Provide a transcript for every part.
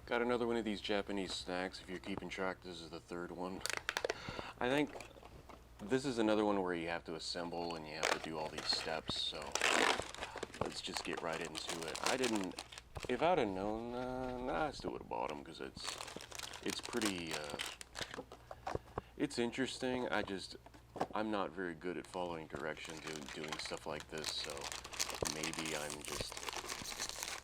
Got another one of these Japanese snacks. If you're keeping track, this is the third one. I think this is another one where you have to assemble and you have to do all these steps, so let's just get right into it. If I'd have known, nah, I still would have bought them because it's pretty, it's interesting. I'm not very good at following directions and doing stuff like this, so maybe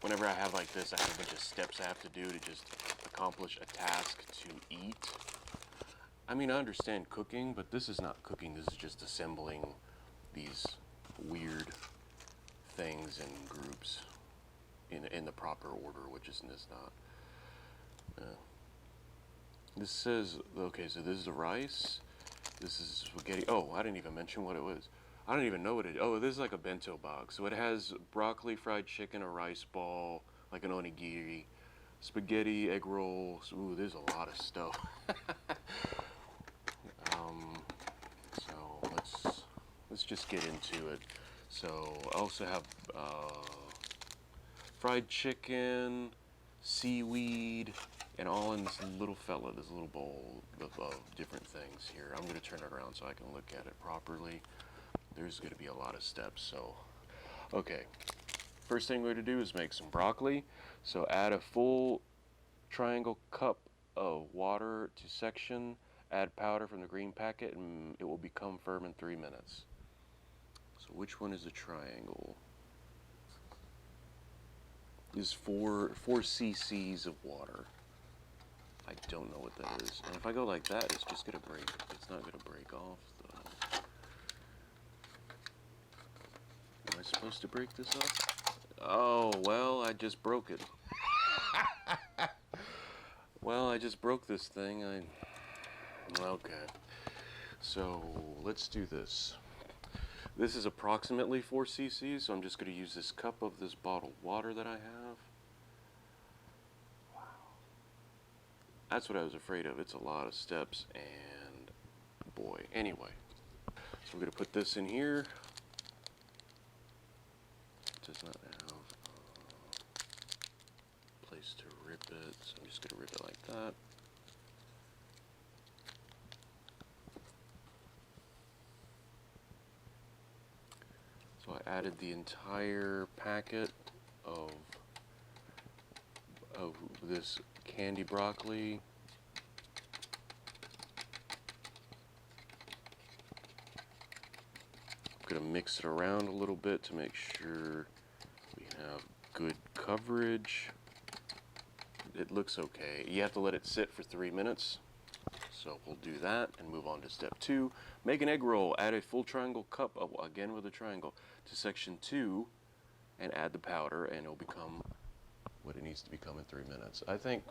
whenever I have like this, I have a bunch of steps I have to do to just accomplish a task to eat. I mean, I understand cooking, but this is not cooking. This is just assembling these weird things in groups in the proper order, which is not. This says, okay, so this is the rice. This is spaghetti. Oh, I didn't even mention what it was. I don't even know what it is. Oh, this is like a bento box. So it has broccoli, fried chicken, a rice ball, like an onigiri, spaghetti, egg rolls. Ooh, there's a lot of stuff. So let's just get into it. So I also have fried chicken, seaweed, and all in this little fella, this little bowl of different things here. I'm going to turn it around so I can look at it properly. There's going to be a lot of steps, so okay. First thing we're going to do is make some broccoli. So add a full triangle cup of water to section. Add powder from the green packet and it will become firm in 3 minutes. So which one is the triangle? This is 4 cc's of water. I don't know what that is. And if I go like that, it's just going to break. It's not going to break off, though. Am I supposed to break this off? Oh, well, I just broke it. Well, I just broke this thing. Okay. So, let's do this. This is approximately 4 cc's, so I'm just going to use this cup of this bottled water that I have. Wow. That's what I was afraid of. It's a lot of steps, and boy. Anyway, so we're going to put this in here. It does not have a place to rip it, so I'm just going to rip it like that. So I added the entire packet of this candy broccoli. I'm going to mix it around a little bit to make sure we have good coverage. It looks okay. You have to let it sit for 3 minutes. So we'll do that and move on to step 2. Make an egg roll. Add a full triangle cup, again with a triangle, to section 2 and add the powder and it'll become what it needs to become in 3 minutes. I think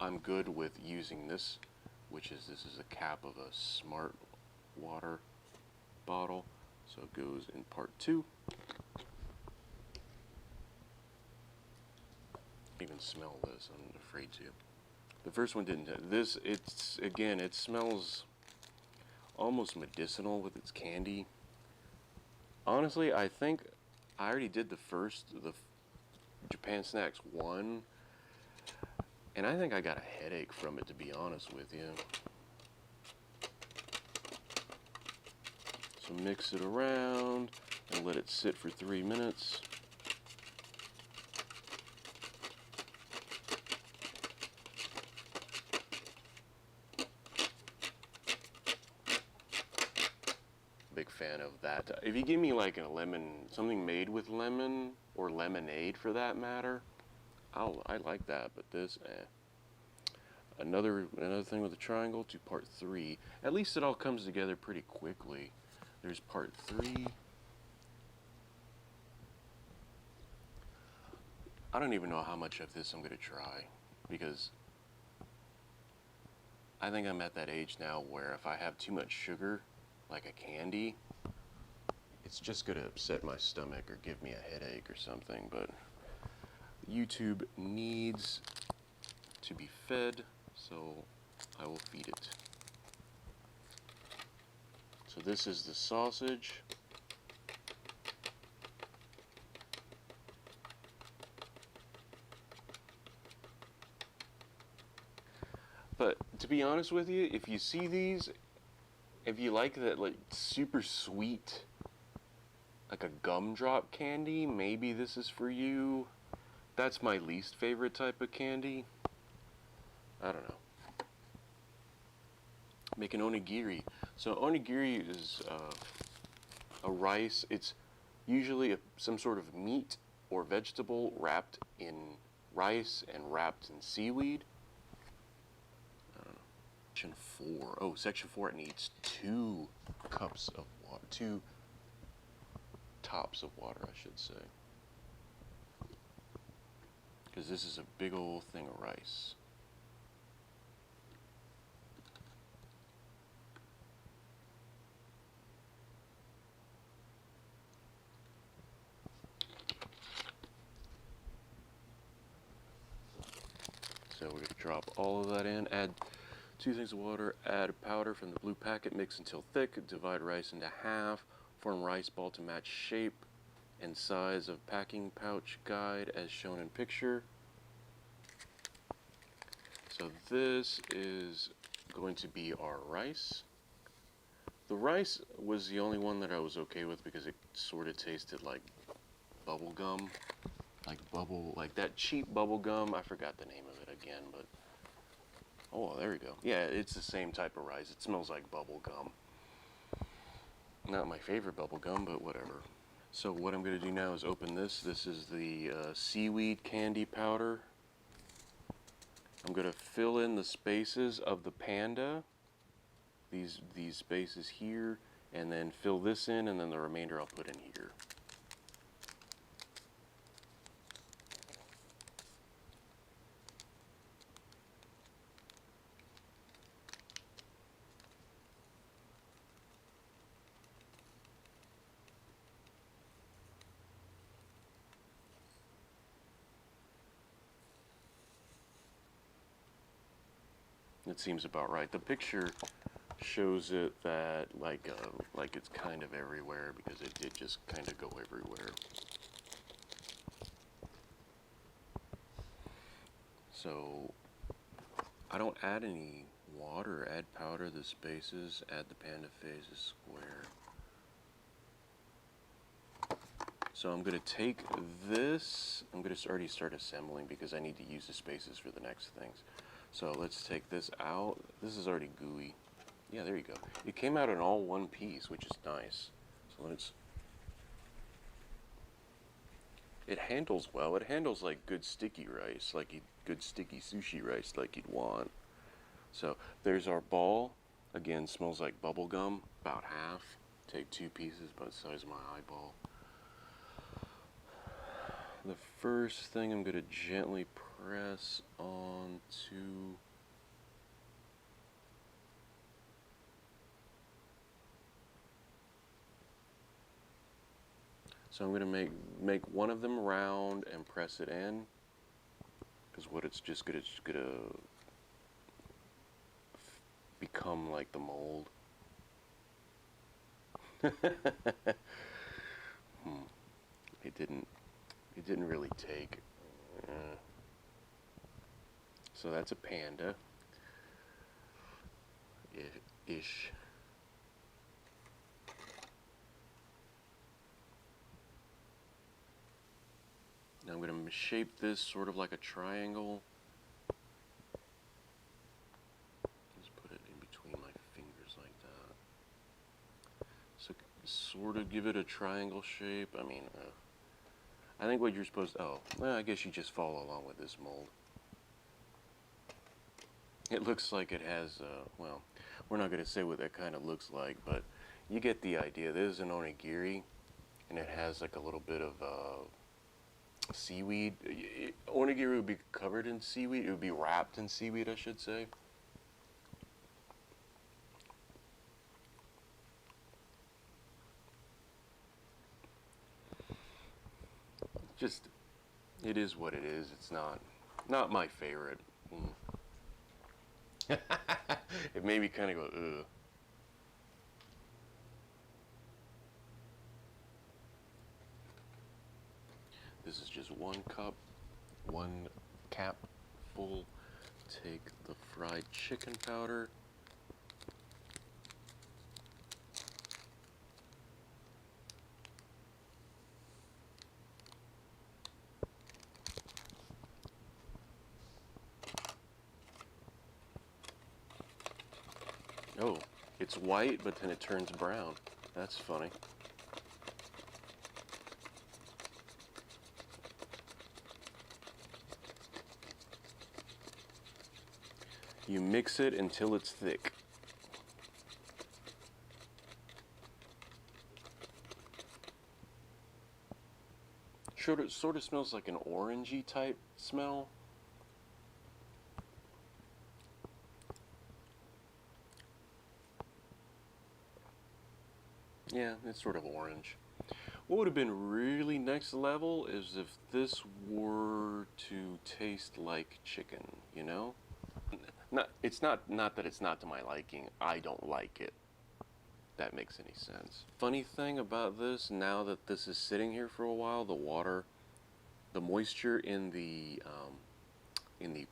I'm good with using this, this is a cap of a Smart Water bottle. So it goes in part 2. Even smell this, I'm afraid to. The first one didn't. It smells almost medicinal with its candy. Honestly, I think I already did the Japan Snacks 1, and I think I got a headache from it, to be honest with you. So mix it around and let it sit for 3 minutes. Big fan of that. If you give me like something made with lemon or lemonade for that matter, I like that. But this, Another thing with the triangle to part 3. At least it all comes together pretty quickly. There's part 3. I don't even know how much of this I'm going to try, because I think I'm at that age now where if I have too much sugar, like a candy, it's just going to upset my stomach or give me a headache or something. But YouTube needs to be fed, so I will feed it. So this is the sausage. But to be honest with you, if you see these, if you like that like super sweet, like a gumdrop candy, maybe this is for you. That's my least favorite type of candy. I don't know. Make an onigiri. So onigiri is a rice. It's usually some sort of meat or vegetable wrapped in rice and wrapped in seaweed. I don't know. Section 4. Oh, section 4, it needs 2 cups of water. 2 tops of water, I should say. Because this is a big old thing of rice. So we're going to drop all of that in, add 2 things of water, add powder from the blue packet, mix until thick, divide rice into half, form rice ball to match shape and size of packing pouch guide as shown in picture. So this is going to be our rice. The rice was the only one that I was okay with because it sort of tasted like bubble gum. Like that cheap bubble gum. I forgot the name of it again, but oh, there we go. Yeah, it's the same type of rice. It smells like bubble gum. Not my favorite bubble gum, but whatever. So what I'm going to do now is open this. This is the seaweed candy powder. I'm going to fill in the spaces of the panda. These spaces here, and then fill this in, and then the remainder I'll put in here. It seems about right. The picture shows it that like it's kind of everywhere because it did just kind of go everywhere. So I don't add any water. Add powder the spaces. Add the panda faces square. So I'm going to take this. I'm going to already start assembling because I need to use the spaces for the next things. So let's take this out. This is already gooey. Yeah, there you go. It came out in all one piece, which is nice. So it handles well. It handles like good sticky rice, like good sticky sushi rice, like you'd want. So there's our ball. Again, smells like bubble gum. About half. Take 2 pieces, about the size of my eyeball. The first thing I'm going to gently press onto. So I'm going to make one of them round and press it in, because what it's just going to become like the mold. It didn't really take. So that's a panda. Ish. Now I'm going to shape this sort of like a triangle. Just put it in between my fingers like that. So sort of give it a triangle shape. I mean, I think what you're supposed to, well, I guess you just follow along with this mold. It looks like it has, well, we're not going to say what that kind of looks like, but you get the idea. This is an onigiri, and it has like a little bit of seaweed. Onigiri would be covered in seaweed. It would be wrapped in seaweed, I should say. Just, it is what it is. It's not my favorite. It made me kind of go, ugh. This is just 1 cup, 1 cap full. Take the fried chicken powder. Oh, it's white, but then it turns brown. That's funny. You mix it until it's thick. Sort of smells like an orangey type smell. Yeah, it's sort of orange. What would have been really next level is if this were to taste like chicken, you know? It's not that it's not to my liking. I don't like it. That makes any sense. Funny thing about this, now that this is sitting here for a while, the water, the moisture in the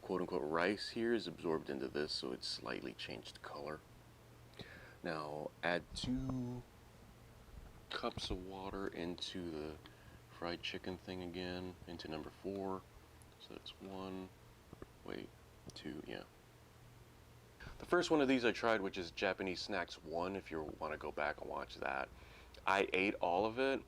quote-unquote rice here is absorbed into this, so it's slightly changed color. Now add 2 cups of water into the fried chicken thing again, into number 4. So that's 1, wait, 2, yeah. The first one of these I tried, which is Japanese Snacks 1, if you want to go back and watch that. I ate all of it,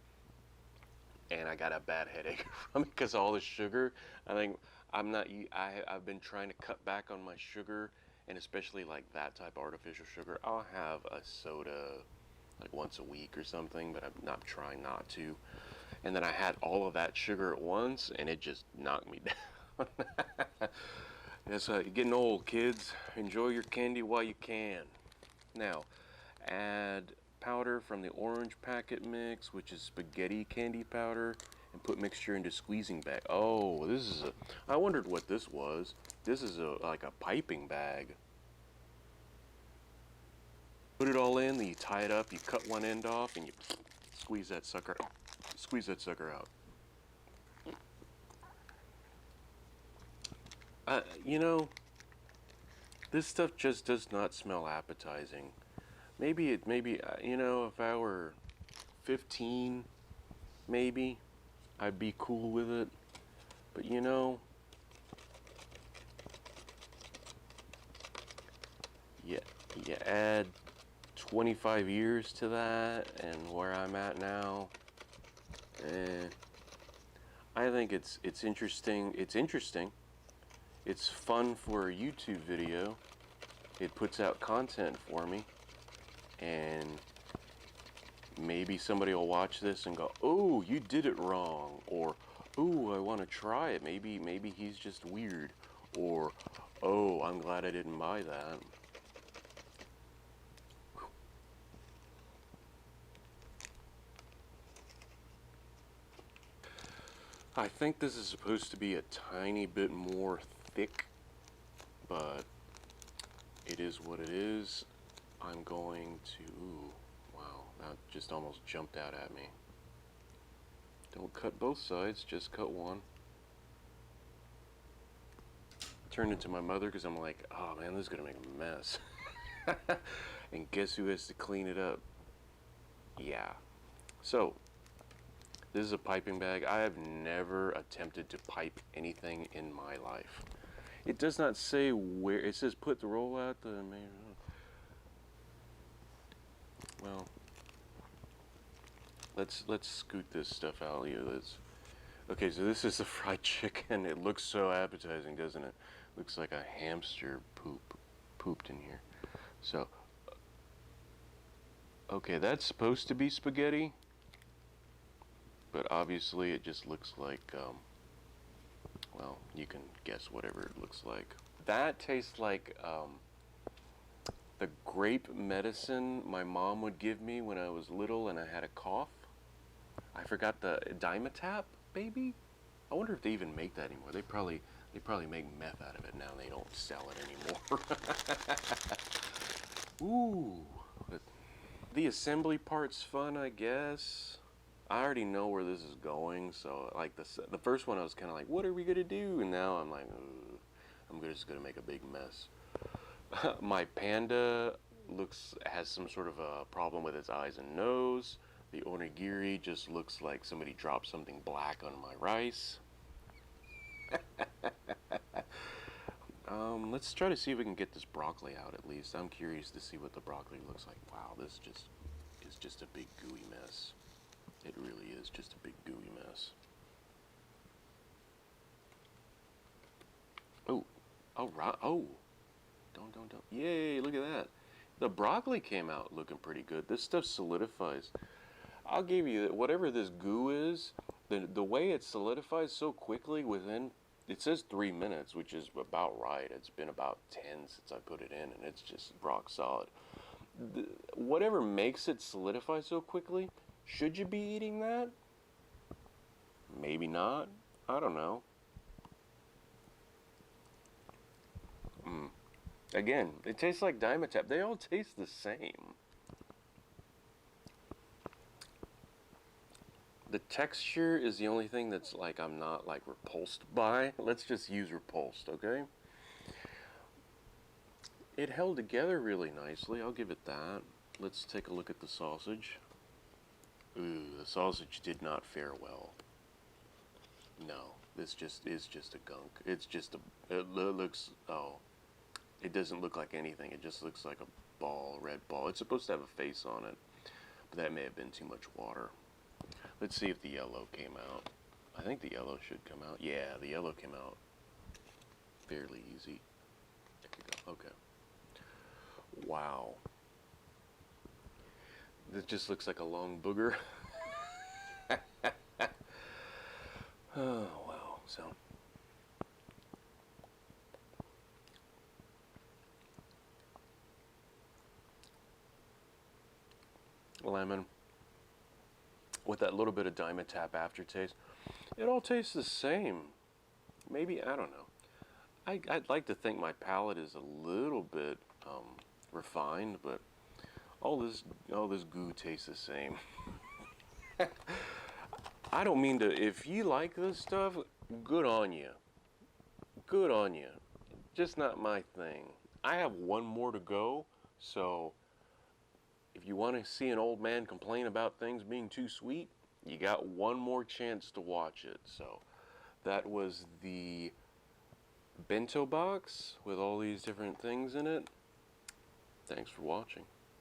and I got a bad headache from it because of all the sugar. I think I've been trying to cut back on my sugar, and especially like that type of artificial sugar. I'll have a soda like once a week or something, but I'm not trying not to. And then I had all of that sugar at once, and it just knocked me down. That's you're getting old, kids. Enjoy your candy while you can. Now, add powder from the orange packet mix, which is spaghetti candy powder, and put mixture into squeezing bag. Oh, this is I wondered what this was. This is like a piping bag. Put it all in, then you tie it up, you cut one end off, and you squeeze that sucker out. You know, this stuff just does not smell appetizing. Maybe you know, if I were 15, maybe I'd be cool with it. But you know, you add 25 years to that, and where I'm at now, I think it's interesting. It's interesting. It's fun for a YouTube video. It puts out content for me, and maybe somebody will watch this and go, "Oh, you did it wrong," or "Oh, I want to try it. Maybe he's just weird," or "Oh, I'm glad I didn't buy that." I think this is supposed to be a tiny bit more thick, but it is what it is. I'm going to, ooh, wow, that just almost jumped out at me. Don't cut both sides, just cut one. Turned into my mother because I'm like, oh man, this is gonna make a mess. And guess who has to clean it up? Yeah. So, this is a piping bag. I have never attempted to pipe anything in my life. It does not say where. It says put the roll out the main. Well, let's scoot this stuff out. Okay, so this is the fried chicken. It looks so appetizing, doesn't it? Looks like a hamster pooped in here. So, okay, that's supposed to be spaghetti, but obviously it just looks like, well, you can guess whatever it looks like. That tastes like the grape medicine my mom would give me when I was little and I had a cough. I forgot the Dimetapp, baby. I wonder if they even make that anymore. They probably make meth out of it now. They don't sell it anymore. Ooh, but the assembly part's fun, I guess. I already know where this is going, so like the first one I was kind of like, what are we gonna do? And now I'm like, ugh. I'm just gonna make a big mess. My panda has some sort of a problem with its eyes and nose. The onigiri just looks like somebody dropped something black on my rice. Let's try to see if we can get this broccoli out at least. I'm curious to see what the broccoli looks like. Wow, this just is just a big gooey mess. It really is just a big gooey mess. Oh, all right. Oh, don't. Yay, look at that. The broccoli came out looking pretty good. This stuff solidifies. I'll give you that whatever this goo is, the way it solidifies so quickly within, it says 3 minutes, which is about right. It's been about 10 since I put it in, and it's just rock solid. Whatever makes it solidify so quickly, should you be eating that? Maybe not. I don't know. Again, it tastes like Dimetapp. They all taste the same. The texture is the only thing that's like I'm not like repulsed by. Let's just use repulsed, okay? It held together really nicely. I'll give it that. Let's take a look at the sausage. Ooh, the sausage did not fare well. No, this just is just a gunk. It's just a, it looks, oh, it doesn't look like anything. It just looks like a ball, red ball. It's supposed to have a face on it, but that may have been too much water. Let's see if the yellow came out. I think the yellow should come out. Yeah, the yellow came out fairly easy. There we go. Okay. Wow. This just looks like a long booger. Oh, wow. So. Lemon. With that little bit of Dimetapp aftertaste. It all tastes the same. Maybe, I don't know. I'd like to think my palate is a little bit refined, but all this goo tastes the same. I don't mean to, if you like this stuff, good on you. Good on you. Just not my thing. I have one more to go, so if you want to see an old man complain about things being too sweet, you got one more chance to watch it. So that was the bento box with all these different things in it. Thanks for watching.